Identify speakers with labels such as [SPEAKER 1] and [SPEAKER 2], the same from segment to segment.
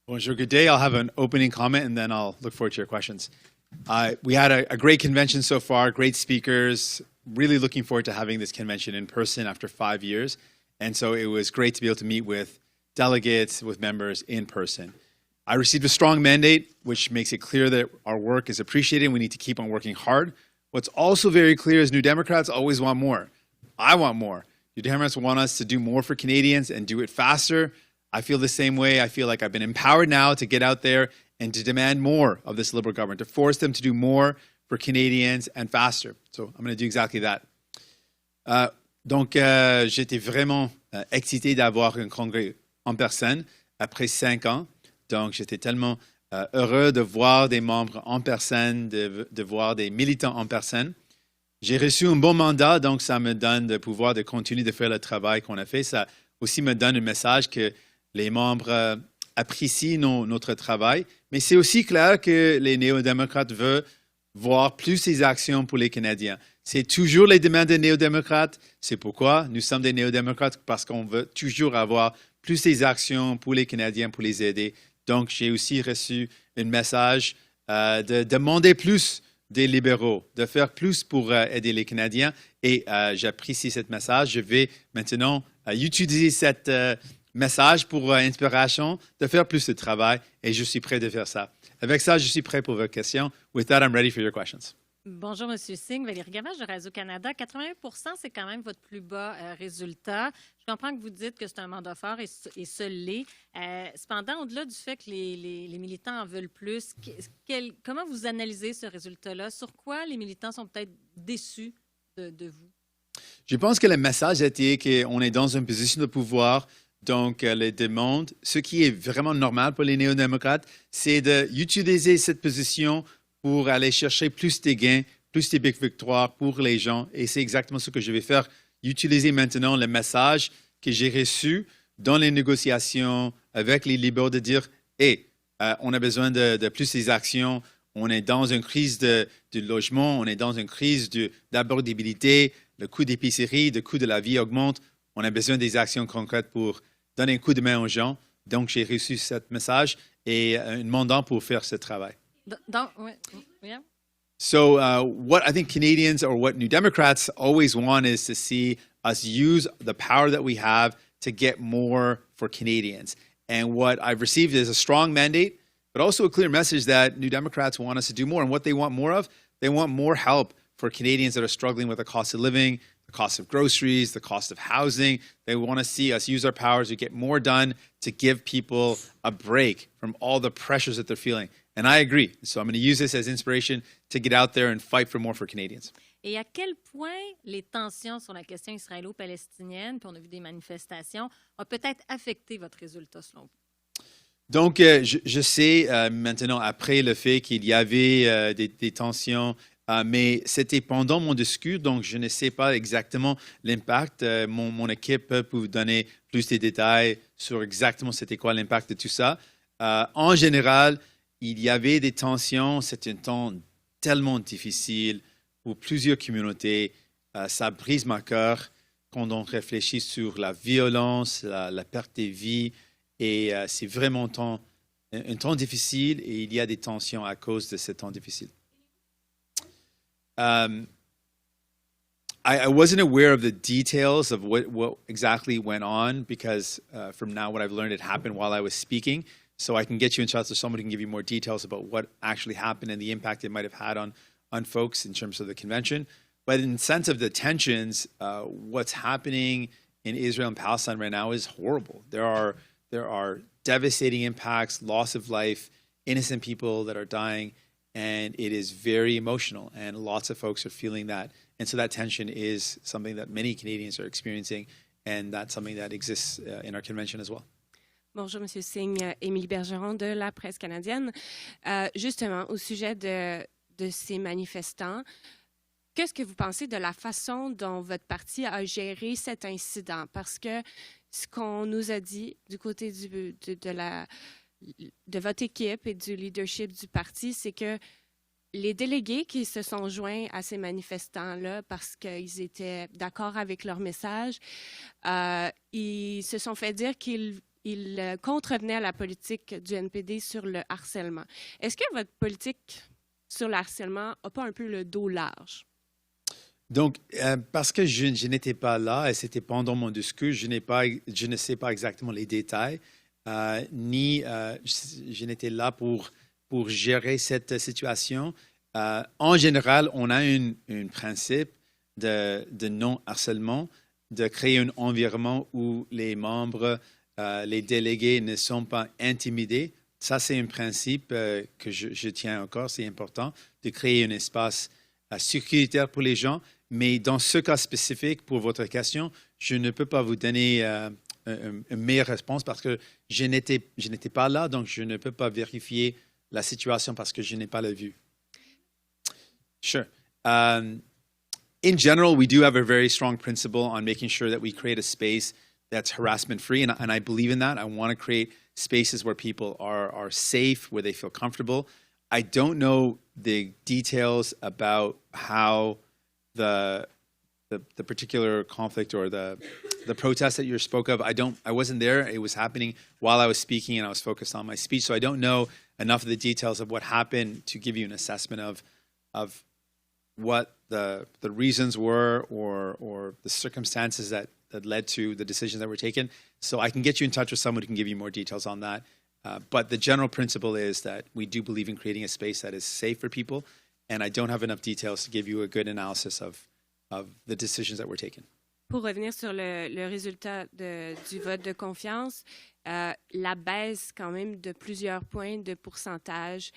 [SPEAKER 1] Bonjour, good day. I'll have an opening comment and then I'll look forward to your questions. We had a great convention so far, great speakers, really looking forward to having this convention in person after 5 years. And so it was great to be able to meet with delegates, with members in person. I received a strong mandate, which makes it clear that our work is appreciated and we need to keep on working hard. What's also very clear is New Democrats always want more. I want more. New Democrats want us to do more for Canadians and do it faster. I feel the same way. I feel like I've been empowered now to get out there and to demand more of this Liberal government, to force them to do more for Canadians and faster. So I'm going to do exactly that. Donc, j'étais vraiment excité d'avoir un congrès en personne après 5 ans. Donc, j'étais tellement heureux de voir des membres en personne, de voir des militants en personne. J'ai reçu un bon mandat, donc ça me donne le pouvoir de continuer de faire le travail qu'on a fait. Ça aussi me donne un message que les membres apprécient notre travail. Mais c'est aussi clair que les néo-démocrates veulent voir plus des actions pour les Canadiens. C'est toujours les demandes des néo-démocrates. C'est pourquoi nous sommes des néo-démocrates, parce qu'on veut toujours avoir plus des actions pour les Canadiens, pour les aider. Donc, j'ai aussi reçu un message de demander plus des libéraux, de faire plus pour aider les Canadiens. Et j'apprécie ce message. Je vais maintenant utiliser cette message pour inspiration, de faire plus de travail, et je suis prêt de faire ça. Avec ça, je suis prêt pour vos questions. With that, I'm ready for your questions.
[SPEAKER 2] Bonjour, M. Singh. Valérie Gamache de Radio-Canada. 81 c'est quand même votre plus bas résultat. Je comprends que vous dites que c'est un mandat fort et ce l'est. Cependant, au-delà du fait que les militants en veulent plus, comment vous analysez ce résultat-là? Sur quoi les militants sont peut-être déçus de vous?
[SPEAKER 1] Je pense que le message était qu'on est dans une position de pouvoir. Donc, les demandes, ce qui est vraiment normal pour les néo-démocrates, c'est d'utiliser cette position pour aller chercher plus de gains, plus de big victoires pour les gens. Et c'est exactement ce que je vais faire. Utiliser maintenant le message que j'ai reçu dans les négociations avec les libéraux de dire « Hey, on a besoin de plus des actions. On est dans une crise du logement. On est dans une crise d'abordabilité. Le coût d'épicerie, le coût de la vie augmente. On a besoin des actions concrètes pour donner un coup de main aux gens. Donc, j'ai reçu ce message et un mandat pour faire ce travail.
[SPEAKER 2] Yeah.
[SPEAKER 1] So what I think Canadians or what New Democrats always want is to see us use the power that we have to get more for Canadians. And what I've received is a strong mandate, but also a clear message that New Democrats want us to do more. And what they want more of, they want more help for Canadians that are struggling with the cost of living, the cost of groceries, the cost of housing. They want to see us use our powers to get more done, to give people a break from all the pressures that they're feeling. And I agree. So I'm going to use this as inspiration to get out there and fight for more for Canadians.
[SPEAKER 2] Et à quel point les tensions sur la question israélo-palestinienne, puis on a vu des manifestations, ont peut-être affecté votre résultat selon vous?
[SPEAKER 1] Donc, je sais maintenant, après le fait qu'il y avait des tensions, mais c'était pendant mon discours, donc je ne sais pas exactement l'impact. Mon équipe peut vous donner plus de détails sur exactement c'était quoi l'impact de tout ça. En général, il y avait des tensions. C'était un temps tellement difficile pour plusieurs communautés. Ça brise mon cœur quand on réfléchit sur la violence, la perte des vies. Et c'est vraiment un temps difficile et il y a des tensions à cause de ce temps difficile. I wasn't aware of the details of what exactly went on because from now what I've learned, it happened while I was speaking. So I can get you in touch with someone who can give you more details about what actually happened and the impact it might have had on folks in terms of the convention. But in the sense of the tensions, what's happening in Israel and Palestine right now is horrible. There are devastating impacts, loss of life, innocent people that are dying, and it is very emotional, and lots of folks are feeling that. And so that tension is something that many Canadians are experiencing, and that's something that exists in our convention as well.
[SPEAKER 3] Bonjour, M. Singh. Émilie Bergeron de la presse canadienne. Justement, au sujet de ces manifestants, qu'est-ce que vous pensez de la façon dont votre parti a géré cet incident? Parce que ce qu'on nous a dit du côté de votre équipe et du leadership du parti, c'est que les délégués qui se sont joints à ces manifestants-là parce qu'ils étaient d'accord avec leur message, ils se sont fait dire qu'ils contrevenait à la politique du NPD sur le harcèlement. Est-ce que votre politique sur le harcèlement n'a pas un peu le dos large?
[SPEAKER 1] Donc, parce que je n'étais pas là et c'était pendant mon discours, je ne sais pas exactement les détails, je n'étais là pour gérer cette situation. En général, on a un principe de non-harcèlement, de créer un environnement où les membres, les délégués ne sont pas intimidés. Ça, c'est un principe que je tiens encore, c'est important, de créer un espace sécuritaire pour les gens. Mais dans ce cas spécifique, pour votre question, je ne peux pas vous donner une meilleure réponse parce que je n'étais pas là, donc je ne peux pas vérifier la situation parce que je n'ai pas la vue. Sure. In general, we do have a very strong principle on making sure that we create a space that's harassment-free, and I believe in that. I want to create spaces where people are safe, where they feel comfortable. I don't know the details about how the particular conflict or the protest that you spoke of. I wasn't there. It was happening while I was speaking, and I was focused on my speech, so I don't know enough of the details of what happened to give you an assessment of what the reasons were or the circumstances that led to the decisions that were taken. So I can get you in touch with someone who can give you more details on that. But the general principle is that we do believe in creating a space that is safe for people, and I don't have enough details to give you a good analysis of the decisions that were taken.
[SPEAKER 3] Pour revenir sur le résultat du vote de confiance, la baisse quand même de plusieurs points de pourcentage,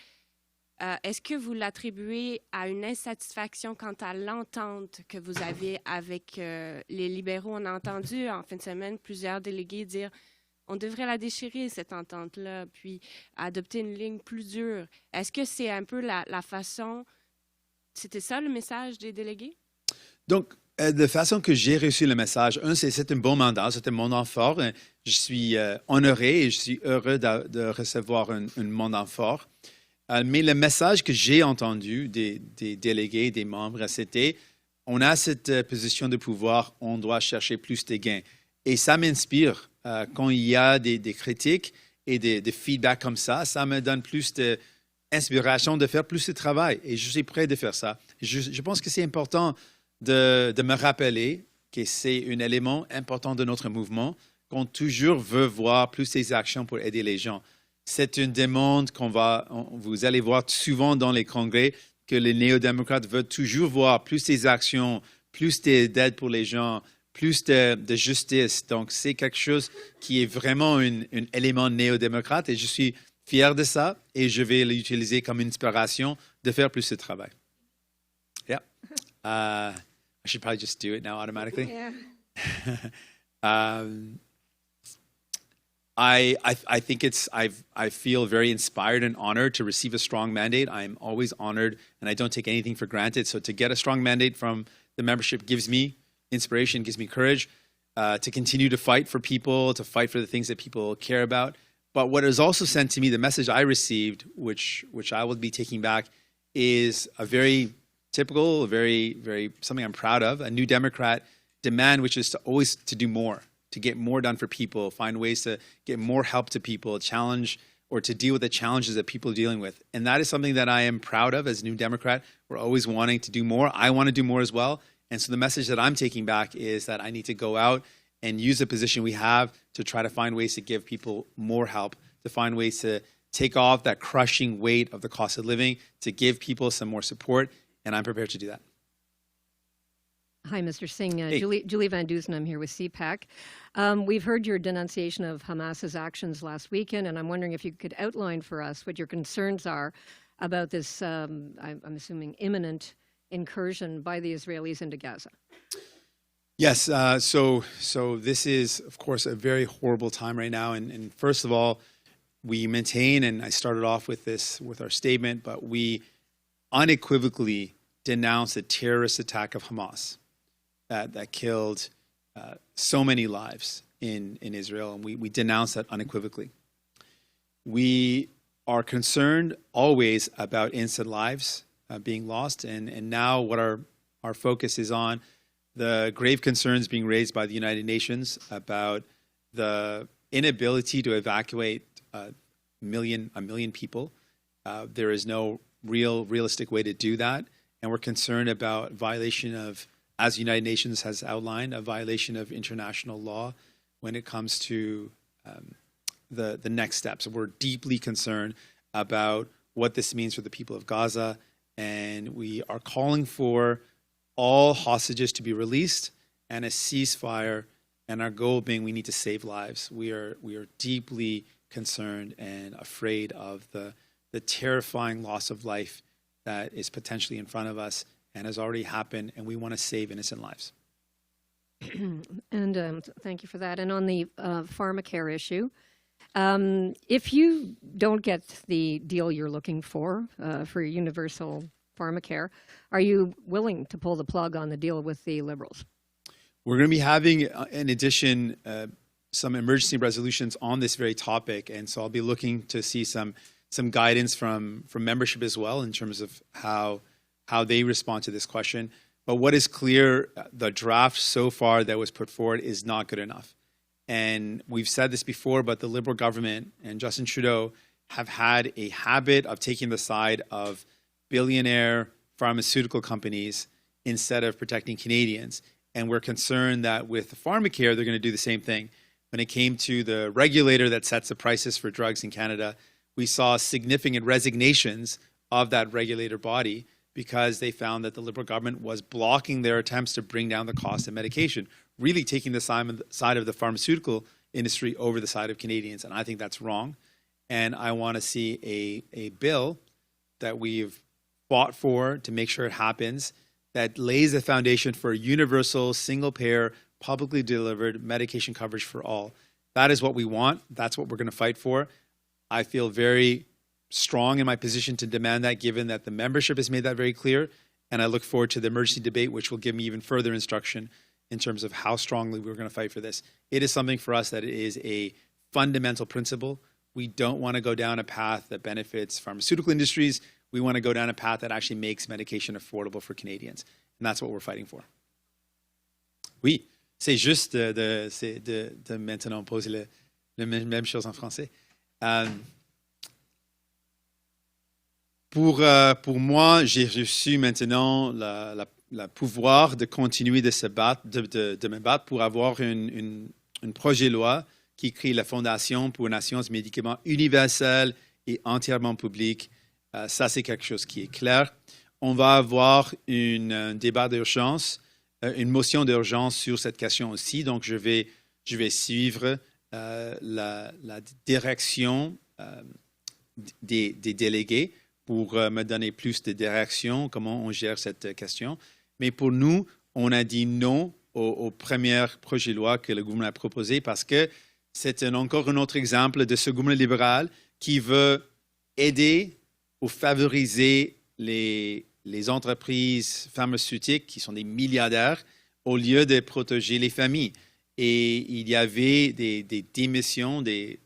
[SPEAKER 3] est-ce que vous l'attribuez à une insatisfaction quant à l'entente que vous avez avec les libéraux? On a entendu en fin de semaine plusieurs délégués dire on devrait la déchirer, cette entente-là, puis adopter une ligne plus dure. Est-ce que c'est un peu la façon... C'était ça le message des délégués?
[SPEAKER 1] Donc, de façon que j'ai reçu le message, c'est un bon mandat, c'est un mandat fort. Je suis honoré et je suis heureux de recevoir un mandat fort. Mais le message que j'ai entendu des délégués, des membres, c'était on a cette position de pouvoir, on doit chercher plus de gains. Et ça m'inspire. Quand il y a des critiques et des feedbacks comme ça me donne plus d'inspiration de faire plus de travail. Et je suis prêt de faire ça. Je pense que c'est important de me rappeler que c'est un élément important de notre mouvement, qu'on toujours veut voir plus des actions pour aider les gens. C'est une demande vous allez voir souvent dans les congrès, que les néo-démocrates veulent toujours voir plus des actions, plus d'aide pour les gens, plus de justice. Donc, c'est quelque chose qui est vraiment un élément néo-démocrate et je suis fier de ça et je vais l'utiliser comme inspiration de faire plus de travail. Yeah. I should probably just do it now automatically.
[SPEAKER 3] Yeah.
[SPEAKER 1] I think I feel very inspired and honored to receive a strong mandate. I'm always honored and I don't take anything for granted. So to get a strong mandate from the membership gives me inspiration, gives me courage to continue to fight for people, to fight for the things that people care about. But what is also sent to me, the message I received, which I will be taking back, is a very typical, very something I'm proud of, a New Democrat demand, which is always to do more, to get more done for people, find ways to get more help to people, challenge or to deal with the challenges that people are dealing with. And that is something that I am proud of as a New Democrat. We're always wanting to do more. I want to do more as well. And so the message that I'm taking back is that I need to go out and use the position we have to try to find ways to give people more help, to find ways to take off that crushing weight of the cost of living, to give people some more support, and I'm prepared to do that.
[SPEAKER 4] Hi, Mr. Singh.
[SPEAKER 1] Hey.
[SPEAKER 4] Julie Van Dusen. I'm here with CPAC. We've heard your denunciation of Hamas's actions last weekend, and I'm wondering if you could outline for us what your concerns are about this, I'm assuming, imminent incursion by the Israelis into Gaza.
[SPEAKER 1] Yes, so this is, of course, a very horrible time right now. And first of all, we maintain, and I started off with this with our statement, but we unequivocally denounce the terrorist attack of Hamas that killed so many lives in Israel, and we denounce that unequivocally. We are concerned always about innocent lives being lost, and now what our focus is on the grave concerns being raised by the United Nations about the inability to evacuate a million people. There is no realistic way to do that. And we're concerned about violation of, as the United Nations has outlined, a violation of international law when it comes to the next steps. We're deeply concerned about what this means for the people of Gaza, and we are calling for all hostages to be released and a ceasefire, and our goal being we need to save lives. We are deeply concerned and afraid of the terrifying loss of life that is potentially in front of us and has already happened, and we want to save innocent lives.
[SPEAKER 4] And thank you for that. And on the pharmacare issue, if you don't get the deal you're looking for universal pharmacare, are you willing to pull the plug on the deal with the Liberals?
[SPEAKER 1] We're going to be having, in addition, some emergency resolutions on this very topic, and so I'll be looking to see some guidance from membership as well in terms of how they respond to this question. But what is clear, the draft so far that was put forward is not good enough. And we've said this before, but the Liberal government and Justin Trudeau have had a habit of taking the side of billionaire pharmaceutical companies instead of protecting Canadians. And we're concerned that with pharmacare, they're going to do the same thing. When it came to the regulator that sets the prices for drugs in Canada, we saw significant resignations of that regulator body because they found that the Liberal government was blocking their attempts to bring down the cost of medication, really taking the side of the pharmaceutical industry over the side of Canadians. And I think that's wrong. And I want to see a bill that we've fought for to make sure it happens, that lays the foundation for universal, single-payer, publicly delivered medication coverage for all. That is what we want. That's what we're going to fight for. I feel very strong in my position to demand that, given that the membership has made that very clear. And I look forward to the emergency debate, which will give me even further instruction in terms of how strongly we're going to fight for this. It is something for us that is a fundamental principle. We don't want to go down a path that benefits pharmaceutical industries. We want to go down a path that actually makes medication affordable for Canadians. And that's what we're fighting for. Oui, c'est juste de maintenant poser la même chose en français. Pour moi, j'ai reçu maintenant le pouvoir de continuer de me battre pour avoir un projet de loi qui crée la Fondation pour une assurance médicaments universelle et entièrement publique. Ça, c'est quelque chose qui est clair. On va avoir un débat d'urgence, une motion d'urgence sur cette question aussi. Donc, je vais suivre la direction des délégués pour me donner plus de direction, comment on gère cette question. Mais pour nous, on a dit non au premier projet de loi que le gouvernement a proposé parce que c'est encore un autre exemple de ce gouvernement libéral qui veut aider ou favoriser les entreprises pharmaceutiques qui sont des milliardaires au lieu de protéger les familles. Et il y avait des démissions, des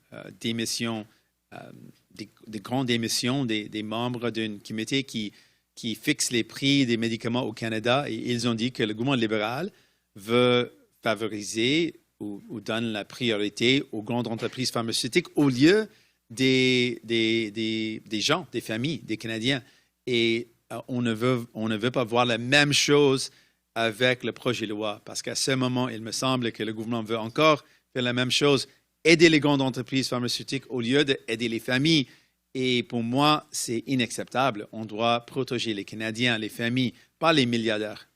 [SPEAKER 1] grandes démissions des membres d'un comité qui fixe les prix des médicaments au Canada. Et ils ont dit que le gouvernement libéral veut favoriser ou donne la priorité aux grandes entreprises pharmaceutiques au lieu des gens, des familles, des Canadiens. Et on ne veut pas voir la même chose avec le projet de loi, parce qu'à ce moment, il me semble que le gouvernement veut encore faire la même chose, aider les grandes entreprises pharmaceutiques au lieu d'aider les familles. Et pour moi, c'est inacceptable. On doit protéger les Canadiens, les familles, pas les milliardaires.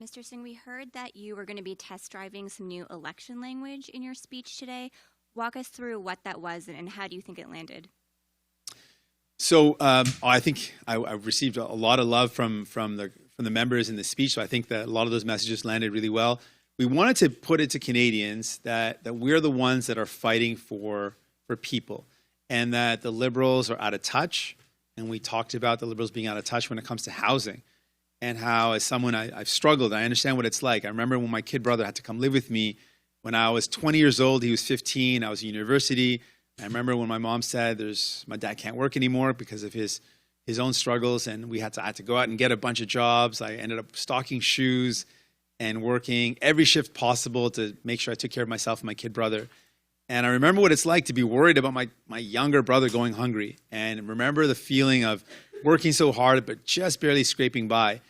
[SPEAKER 5] Mr. Singh, we heard that you were going to be test driving some new election language in your speech today. Walk us through what that was and how do you think it landed?
[SPEAKER 1] So I think I received a lot of love from the members in the speech. So I think that a lot of those messages landed really well. We wanted to put it to Canadians that we're the ones that are fighting for people, and that the Liberals are out of touch. And we talked about the Liberals being out of touch when it comes to housing, and how, as someone, I've struggled. I understand what it's like. I remember when my kid brother had to come live with me when I was 20 years old. He was 15. I was in university. I remember when my mom said my dad can't work anymore because of his own struggles, and I had to go out and get a bunch of jobs. I ended up stocking shoes, and working every shift possible to make sure I took care of myself and my kid brother. And I remember what it's like to be worried about my younger brother going hungry, and remember the feeling of working so hard but just barely scraping by.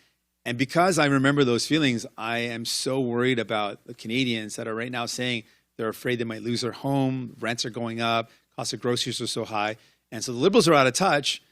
[SPEAKER 1] And because I remember those feelings, I am so worried about the Canadians that are right now saying they're afraid they might lose their home, rents are going up, cost of groceries are so high. And so the Liberals are out of touch.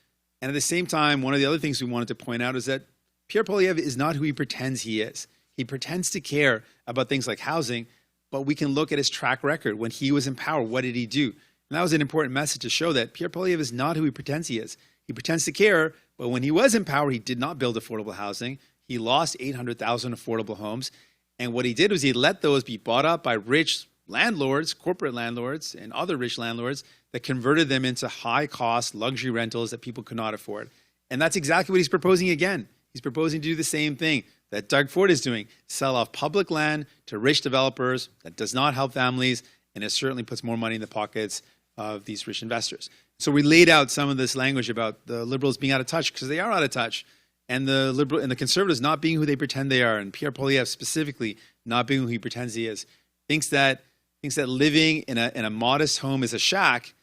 [SPEAKER 1] And at the same time, one of the other things we wanted to point out is that Pierre Poilievre is not who he pretends he is. He pretends to care about things like housing, but we can look at his track record. When he was in power, what did he do? And that was an important message to show that Pierre Poilievre is not who he pretends he is. He pretends to care, but when he was in power, he did not build affordable housing. He lost 800,000 affordable homes. And what he did was he let those be bought up by rich landlords, corporate landlords, and other rich landlords that converted them into high-cost luxury rentals that people could not afford. And that's exactly what he's proposing again. He's proposing to do the same thing that Doug Ford is doing, sell off public land to rich developers. That does not help families, and it certainly puts more money in the pockets of these rich investors. So we laid out some of this language about the Liberals being out of touch, because they are out of touch, and the Conservatives not being who they pretend they are, and Pierre Poilievre specifically not being who he pretends he is. Thinks that living in a modest home is a shack.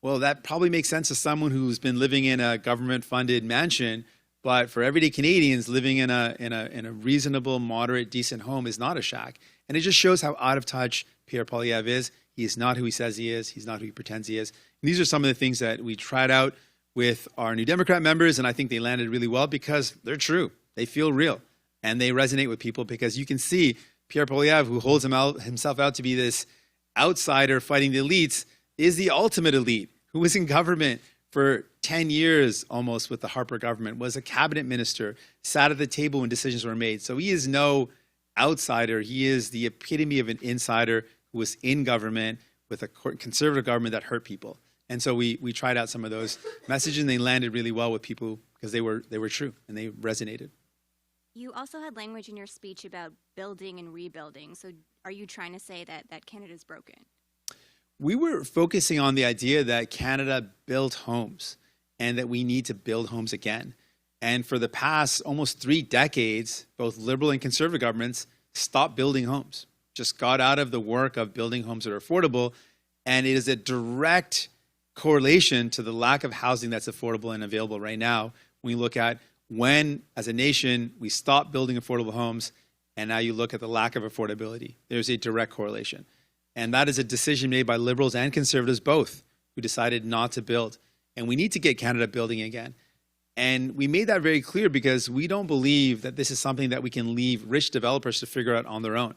[SPEAKER 1] Well, that probably makes sense to someone who's been living in a government-funded mansion. But for everyday Canadians, living in a reasonable, moderate, decent home is not a shack. And it just shows how out of touch Pierre Poilievre is. He is not who he says he is. He's not who he pretends he is. And these are some of the things that we tried out with our New Democrat members, and I think they landed really well because they're true. They feel real, and they resonate with people because you can see Pierre Poilievre, who holds himself out to be this outsider fighting the elites, is the ultimate elite, who was in government for 10 years almost with the Harper government, was a cabinet minister, sat at the table when decisions were made. So he is no outsider. He is the epitome of an insider who was in government with a conservative government that hurt people. And so we tried out some of those messages, and they landed really well with people because they were true and they resonated.
[SPEAKER 5] You also had language in your speech about building and rebuilding. So are you trying to say that Canada's broken?
[SPEAKER 1] We were focusing on the idea that Canada built homes and that we need to build homes again. And for the past almost 3 decades, both Liberal and Conservative governments stopped building homes, just got out of the work of building homes that are affordable. And it is a direct correlation to the lack of housing that's affordable and available right now. When you look at when, as a nation, we stopped building affordable homes, and now you look at the lack of affordability, there's a direct correlation. And that is a decision made by Liberals and Conservatives both, who decided not to build. And we need to get Canada building again. And we made that very clear because we don't believe that this is something that we can leave rich developers to figure out on their own.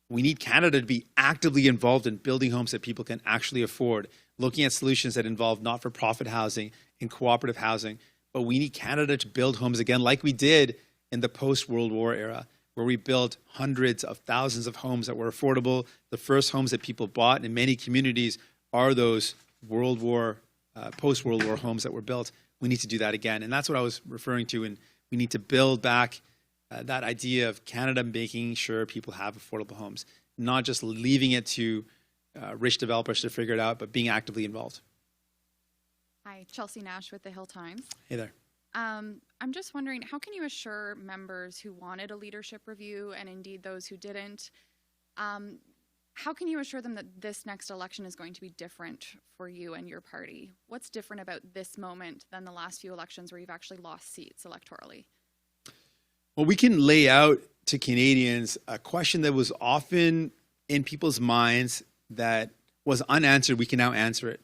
[SPEAKER 1] We need Canada to be actively involved in building homes that people can actually afford, looking at solutions that involve not-for-profit housing and cooperative housing. But we need Canada to build homes again like we did in the post-World War era, where we built hundreds of thousands of homes that were affordable. The first homes that people bought in many communities are those post-World War homes that were built. We need to do that again. And that's what I was referring to. And we need to build back that idea of Canada making sure people have affordable homes, not just leaving it to rich developers to figure it out, but being actively involved.
[SPEAKER 6] Hi, Chelsea Nash with the Hill Times.
[SPEAKER 1] Hey there.
[SPEAKER 6] I'm just wondering, how can you assure members who wanted a leadership review, and indeed those who didn't, how can you assure them that this next election is going to be different for you and your party? What's different about this moment than the last few elections where you've actually lost seats electorally?
[SPEAKER 1] Well, we can lay out to Canadians a question that was often in people's minds that was unanswered. We can now answer it.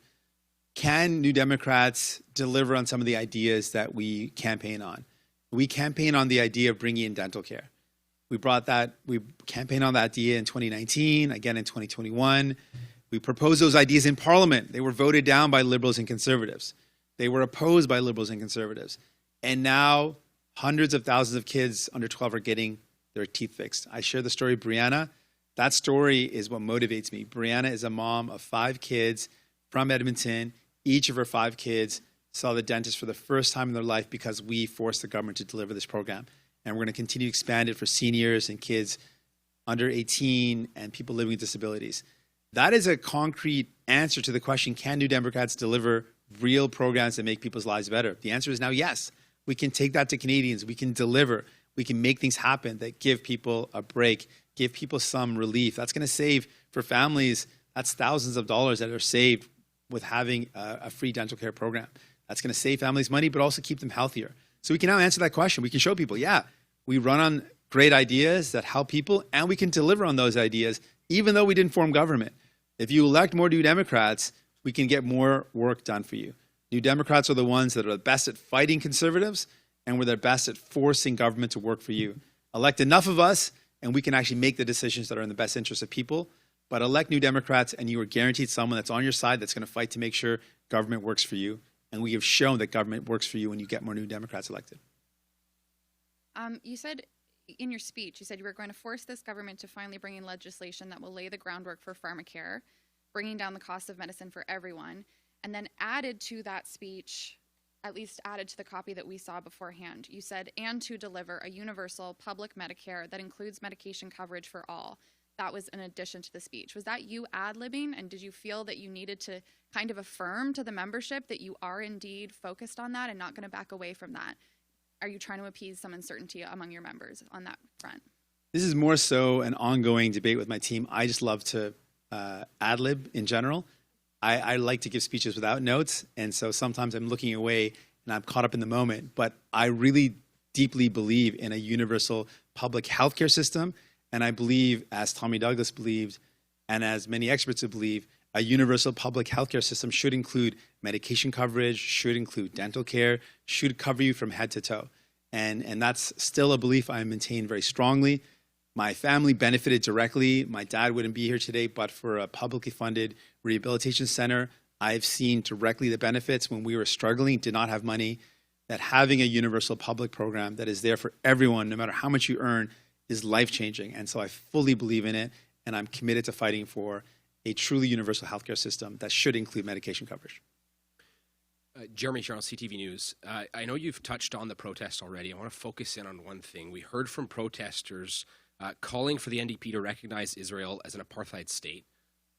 [SPEAKER 1] Can New Democrats deliver on some of the ideas that we campaign on? We campaign on the idea of bringing in dental care. We campaigned on that idea in 2019, again in 2021. We proposed those ideas in Parliament. They were voted down by Liberals and Conservatives. They were opposed by Liberals and Conservatives. And now hundreds of thousands of kids under 12 are getting their teeth fixed. I share the story of Brianna. That story is what motivates me. Brianna is a mom of 5 kids from Edmonton. Each of her 5 kids saw the dentist for the first time in their life because we forced the government to deliver this program. And we're going to continue to expand it for seniors and kids under 18 and people living with disabilities. That is a concrete answer to the question, can New Democrats deliver real programs that make people's lives better? The answer is now yes. We can take that to Canadians. We can deliver. we can make things happen that give people a break, give people some relief. That's going to save for families. That's thousands of dollars that are saved with having a free dental care program. That's going to save families money, but also keep them healthier. So we can now answer that question. We can show people, yeah, we run on great ideas that help people, and we can deliver on those ideas, even though we didn't form government. If you elect more New Democrats, we can get more work done for you. New Democrats are the ones that are the best at fighting conservatives, and we're the best at forcing government to work for you. Elect enough of us, and we can actually make the decisions that are in the best interest of people. But elect New Democrats, and you are guaranteed someone that's on your side that's going to fight to make sure government works for you. And we have shown that government works for you when you get more New Democrats elected.
[SPEAKER 6] You said in your speech, you said you were going to force this government to finally bring in legislation that will lay the groundwork for pharmacare, bringing down the cost of medicine for everyone, and then added to that speech, at least added to the copy that we saw beforehand, you said, and to deliver a universal public Medicare that includes medication coverage for all. That was in addition to the speech. Was that you ad-libbing, and did you feel that you needed to kind of affirm to the membership that you are indeed focused on that and not going to back away from that? Are you trying to appease some uncertainty among your members on that front?
[SPEAKER 1] This is more so an ongoing debate with my team. I just love to ad-lib in general. I like to give speeches without notes, and so sometimes I'm looking away and I'm caught up in the moment. But I really deeply believe in a universal public healthcare system, and I believe, as Tommy Douglas believed, and as many experts have believed, a universal public healthcare system should include medication coverage, should include dental care, should cover you from head to toe. And that's still a belief I maintain very strongly. My family benefited directly. My dad wouldn't be here today, but for a publicly funded rehabilitation center, I've seen directly the benefits when we were struggling, did not have money, that having a universal public program that is there for everyone, no matter how much you earn, is life-changing. And so I fully believe in it, and I'm committed to fighting for a truly universal healthcare system that should include medication coverage.
[SPEAKER 7] Jeremy Charles, CTV News. I know you've touched on the protest already. I want to focus in on one thing. We heard from protesters calling for the NDP to recognize Israel as an apartheid state.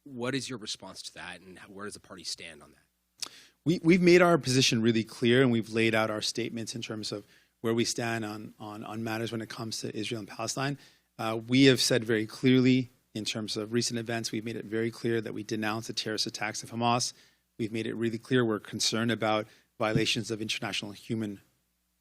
[SPEAKER 7] What is your response to that, and where does the party stand on that?
[SPEAKER 1] We've made our position really clear, and we've laid out our statements in terms of where we stand on matters when it comes to Israel and Palestine. We have said very clearly in terms of recent events, we've made it very clear that we denounce the terrorist attacks of Hamas. We've made it really clear we're concerned about violations of international human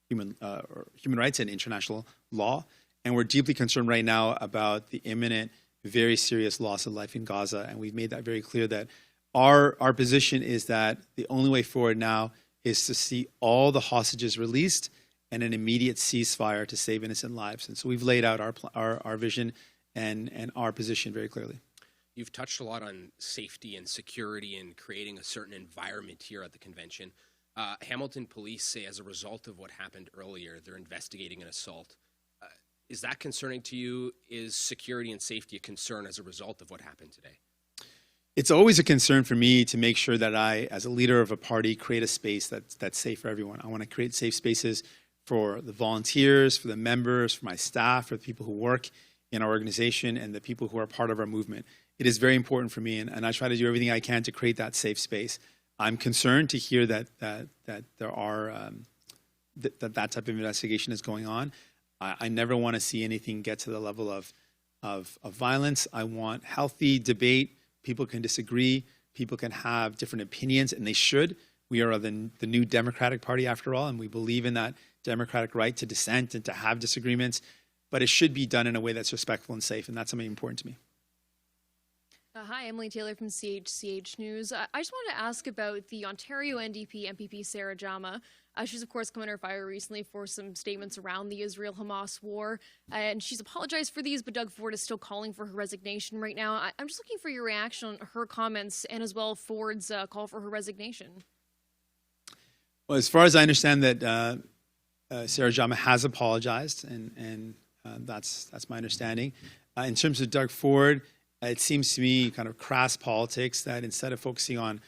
[SPEAKER 1] rights and international law. And we're deeply concerned right now about the imminent, very serious loss of life in Gaza. And we've made that very clear that our position is that the only way forward now is to see all the hostages released and an immediate ceasefire to save innocent lives. And so we've laid out our vision and our position very clearly.
[SPEAKER 7] You've touched a lot on safety and security and creating a certain environment here at the convention. Hamilton police say as a result of what happened earlier, they're investigating an assault. Is that concerning to you? Is security and safety a concern as a result of what happened today?
[SPEAKER 1] It's always a concern for me to make sure that I, as a leader of a party, create a space that's safe for everyone. I want to create safe spaces for the volunteers, for the members, for my staff, for the people who work in our organization, and the people who are part of our movement. It is very important for me, and I try to do everything I can to create that safe space. I'm concerned to hear that there are that type of investigation is going on. I never want to see anything get to the level of violence. I want healthy debate. People can disagree. People can have different opinions, and they should. We are the new Democratic Party, after all, and we believe in that democratic right to dissent and to have disagreements. But it should be done in a way that's respectful and safe, and that's something important to me.
[SPEAKER 8] Hi, Emily Taylor from CHCH News. I just wanted to ask about the Ontario NDP MPP Sarah Jama. She's, of course, come under fire recently for some statements around the Israel-Hamas war, and she's apologized for these, but Doug Ford is still calling for her resignation right now. I'm just looking for your reaction on her comments and as well Ford's call for her resignation.
[SPEAKER 1] Well, as far as I understand that Sarah Jama has apologized, and that's my understanding. In terms of Doug Ford, it seems to me kind of crass politics that instead of focusing on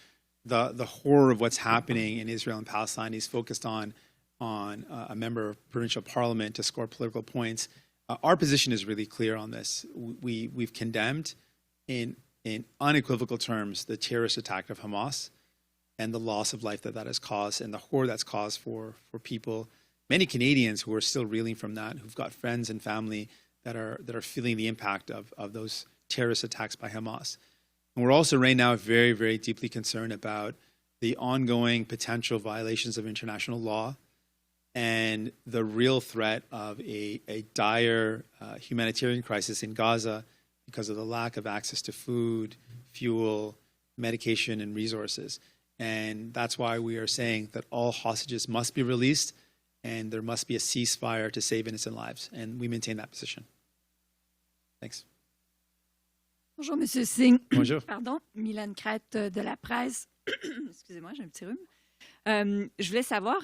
[SPEAKER 1] the horror of what's happening in Israel and Palestine, he's focused on a member of provincial parliament to score political points. Our position is really clear on this. We've condemned in unequivocal terms the terrorist attack of Hamas and the loss of life that has caused and the horror that's caused for people many Canadians who are still reeling from that, who've got friends and family that are feeling the impact of those terrorist attacks by Hamas. And we're also right now very, very deeply concerned about the ongoing potential violations of international law and the real threat of a dire humanitarian crisis in Gaza because of the lack of access to food, fuel, medication, and resources. And that's why we are saying that all hostages must be released and there must be a ceasefire to save innocent lives. And we maintain that position. Thanks.
[SPEAKER 9] Bonjour, Monsieur Singh.
[SPEAKER 1] Bonjour.
[SPEAKER 9] Pardon, Mylène Crête de la presse. Excusez-moi, j'ai un petit rhume. Je voulais savoir,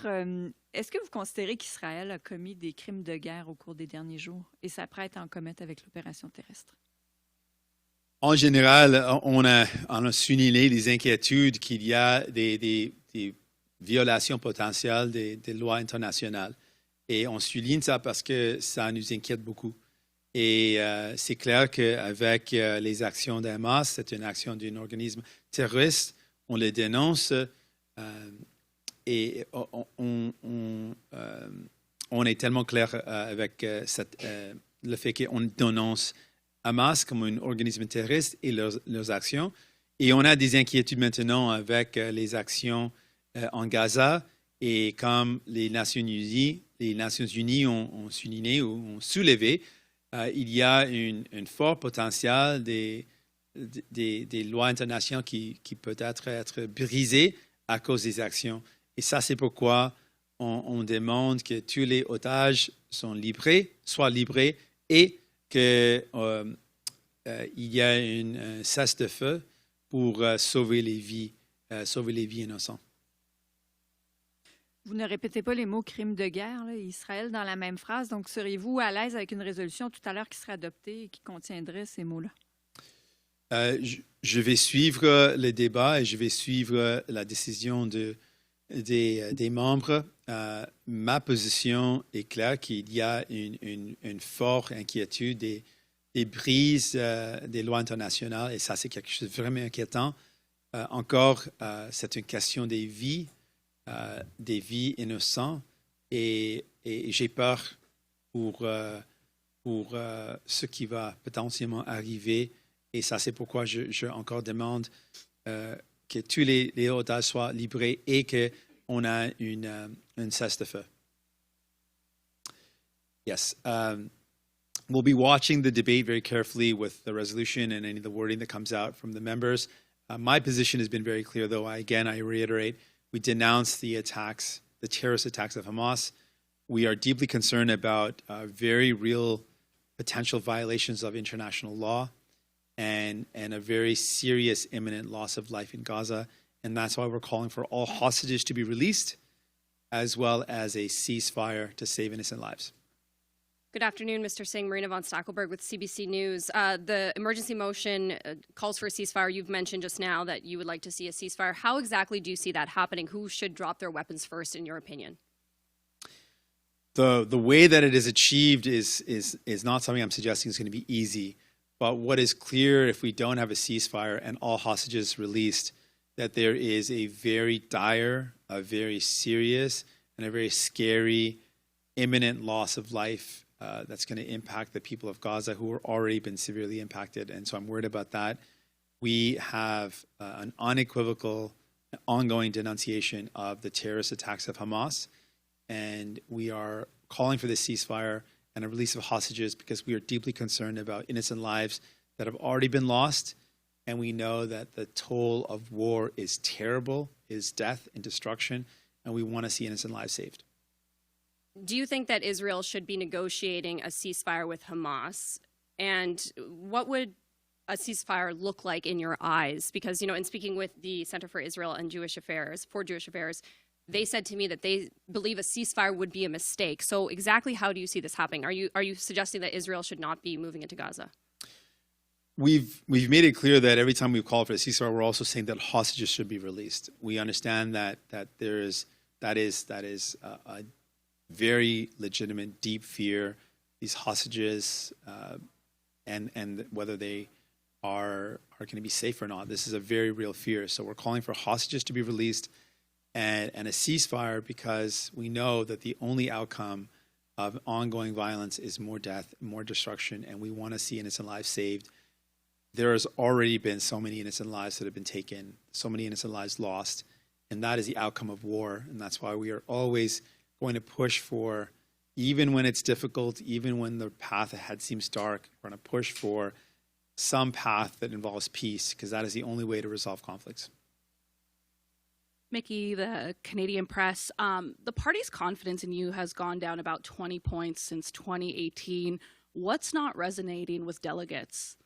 [SPEAKER 9] est-ce que vous considérez qu'Israël a commis des crimes de guerre au cours des derniers jours et s'apprête à en commettre avec l'opération terrestre?
[SPEAKER 1] En général, on a souligné les inquiétudes qu'il y a des violations potentielles des lois internationales. Et on souligne ça parce que ça nous inquiète beaucoup. Et c'est clair qu'avec les actions d'Hamas, c'est une action d'un organisme terroriste, on les dénonce et on est tellement clair avec le fait qu'on dénonce Hamas comme un organisme terroriste et leurs actions. Et on a des inquiétudes maintenant avec les actions en Gaza. Et comme les Nations Unies ont souligné ou ont soulevé, il y a un fort potentiel des lois internationales qui peut être brisées à cause des actions. Et ça, c'est pourquoi on demande que tous les otages soient livrés et qu'il y a un cessez-le-feu pour sauver les vies innocentes.
[SPEAKER 9] Vous ne répétez pas les mots crime de guerre, là, Israël, dans la même phrase. Donc, seriez-vous à l'aise avec une résolution tout à l'heure qui serait adoptée et qui contiendrait ces mots-là?
[SPEAKER 1] Je vais suivre le débat et je vais suivre la décision des membres. Ma position est claire qu'il y a une forte inquiétude des brises des lois internationales et ça, c'est quelque chose de vraiment inquiétant. Encore, c'est une question des vies innocentes et j'ai peur pour ce qui va potentiellement arriver. Et ça, c'est pourquoi je encore demande que tous les otages soient libérés et qu'on a une cessez-le-feu. Yes. We'll be watching the debate very carefully with the resolution and any of the wording that comes out from the members. My position has been very clear, though. I reiterate, we denounce the terrorist attacks of Hamas. We are deeply concerned about very real potential violations of international law and a very serious imminent loss of life in Gaza. And that's why we're calling for all hostages to be released, as well as a ceasefire to save innocent lives.
[SPEAKER 10] Good afternoon, Mr. Singh. Marina von Stackelberg with CBC News. The emergency motion calls for a ceasefire. You've mentioned just now that you would like to see a ceasefire. How exactly do you see that happening? Who should drop their weapons first, in your opinion?
[SPEAKER 1] The way that it is achieved is not something I'm suggesting is going to be easy. But what is clear, if we don't have a ceasefire and all hostages released, that there is a very dire, a very serious, and a very scary imminent loss of life that's going to impact the people of Gaza who have already been severely impacted. And so I'm worried about that. We have an unequivocal, ongoing denunciation of the terrorist attacks of Hamas. And we are calling for this ceasefire and a release of hostages because we are deeply concerned about innocent lives that have already been lost. And we know that the toll of war is terrible, is death and destruction, and we want to see innocent lives saved.
[SPEAKER 10] Do you think that Israel should be negotiating a ceasefire with Hamas? And what would a ceasefire look like in your eyes? Because, in speaking with the Center for Israel and Jewish Affairs, they said to me that they believe a ceasefire would be a mistake. So exactly how do you see this happening? Are you suggesting that Israel should not be moving into Gaza?
[SPEAKER 1] We've made it clear that every time we've called for a ceasefire, we're also saying that hostages should be released. We understand that is a very legitimate, deep fear. These hostages and whether they are going to be safe or not. This is a very real fear. So we're calling for hostages to be released and a ceasefire, because we know that the only outcome of ongoing violence is more death, more destruction, and we want to see innocent lives saved. There has already been so many innocent lives that have been taken, so many innocent lives lost, and that is the outcome of war. And that's why we are always going to push for, even when it's difficult, even when the path ahead seems dark, we're going to push for some path that involves peace, because that is the only way to resolve conflicts.
[SPEAKER 11] Mickey, the Canadian Press, the party's confidence in you has gone down about 20 points since 2018. What's not resonating with delegates?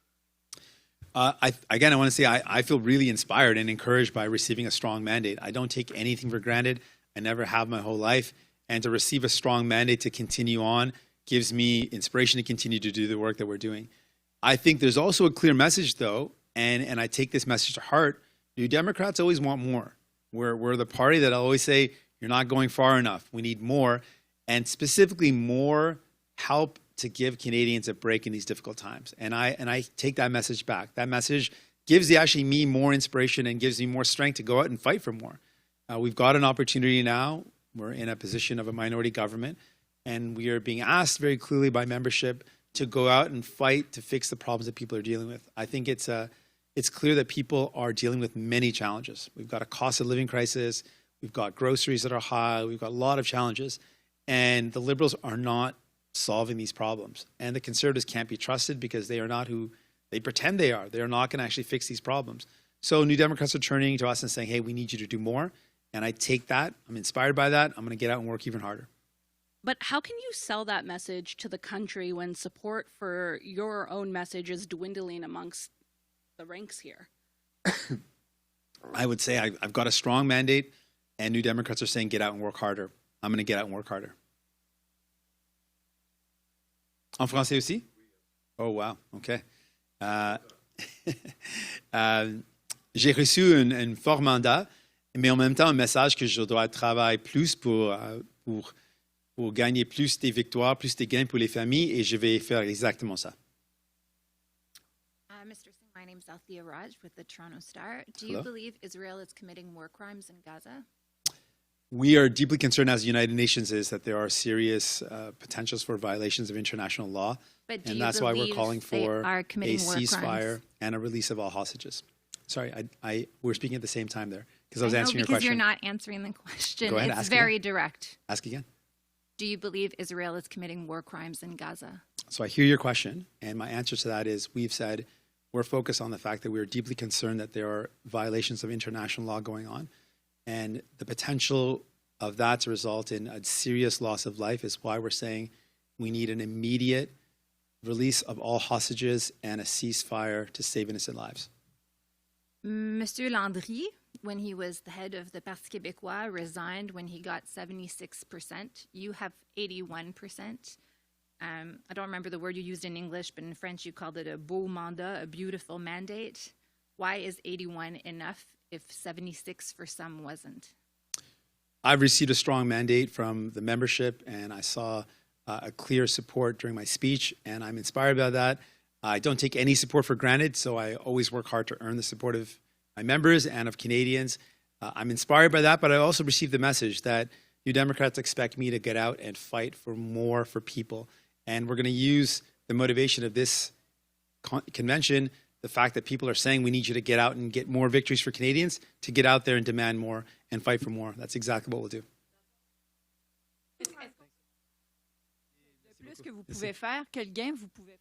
[SPEAKER 1] I want to say I feel really inspired and encouraged by receiving a strong mandate. I don't take anything for granted. I never have my whole life. And to receive a strong mandate to continue on gives me inspiration to continue to do the work that we're doing. I think there's also a clear message, though, and I take this message to heart. New Democrats always want more. We're the party that always say, you're not going far enough. We need more, and specifically more help to give Canadians a break in these difficult times. And I take that message back. That message gives actually me more inspiration and gives me more strength to go out and fight for more. We've got an opportunity now. We're in a position of a minority government, and we are being asked very clearly by membership to go out and fight to fix the problems that people are dealing with. I think it's clear that people are dealing with many challenges. We've got a cost of living crisis. We've got groceries that are high. We've got a lot of challenges. And the Liberals are not solving these problems. And the Conservatives can't be trusted because they are not who they pretend they are. They are not going to actually fix these problems. So New Democrats are turning to us and saying, hey, we need you to do more. And I take that. I'm inspired by that. I'm going to get out and work even harder.
[SPEAKER 11] But how can you sell that message to the country when support for your own message is dwindling amongst the ranks here?
[SPEAKER 1] I would say I've got a strong mandate, and New Democrats are saying get out and work harder. I'm going to get out and work harder. En français aussi? Oh, wow. OK. J'ai reçu un fort mandat, mais en même temps un message que je dois travailler plus pour gagner plus des victoires, plus des gains pour les familles, et je vais faire exactement ça.
[SPEAKER 12] Mr. Singh, my name is Althea Raj with the Toronto Star. Do you believe Israel is committing war crimes in Gaza?
[SPEAKER 1] We are deeply concerned, as the United Nations is, that there are serious potentials for violations of international law.
[SPEAKER 12] But do
[SPEAKER 1] and
[SPEAKER 12] you
[SPEAKER 1] that's why we're
[SPEAKER 12] believe
[SPEAKER 1] calling
[SPEAKER 12] they
[SPEAKER 1] for
[SPEAKER 12] are
[SPEAKER 1] a
[SPEAKER 12] committing war
[SPEAKER 1] ceasefire
[SPEAKER 12] crimes?
[SPEAKER 1] and a release of all hostages. Sorry, we're speaking at the same time there because I was
[SPEAKER 12] know,
[SPEAKER 1] answering your
[SPEAKER 12] because
[SPEAKER 1] question.
[SPEAKER 12] you're not answering the question.
[SPEAKER 1] Go ahead,
[SPEAKER 12] It's
[SPEAKER 1] ask
[SPEAKER 12] very
[SPEAKER 1] again.
[SPEAKER 12] direct.
[SPEAKER 1] Ask again.
[SPEAKER 12] Do you believe Israel is committing war crimes in Gaza?
[SPEAKER 1] So I hear your question, and my answer to that is we've said we're focused on the fact that we are deeply concerned that there are violations of international law going on, and the potential of that to result in a serious loss of life is why we're saying we need an immediate release of all hostages and a ceasefire to save innocent lives.
[SPEAKER 12] Monsieur Landry, when he was the head of the Parti québécois, resigned when he got 76%. You have 81%. I don't remember the word you used in English, but in French you called it a beau mandat, a beautiful mandate. Why is 81 enough if 76 for some wasn't?
[SPEAKER 1] I've received a strong mandate from the membership, and I saw a clear support during my speech, and I'm inspired by that. I don't take any support for granted, so I always work hard to earn the support of my members and of Canadians. I'm inspired by that, but I also received the message that New Democrats expect me to get out and fight for more for people. And we're going to use the motivation of this convention, the fact that people are saying we need you to get out and get more victories for Canadians, to get out there and demand more and fight for more. That's exactly what we'll do.
[SPEAKER 9] Le plus que vous pouvez faire, quel gain vous pouvez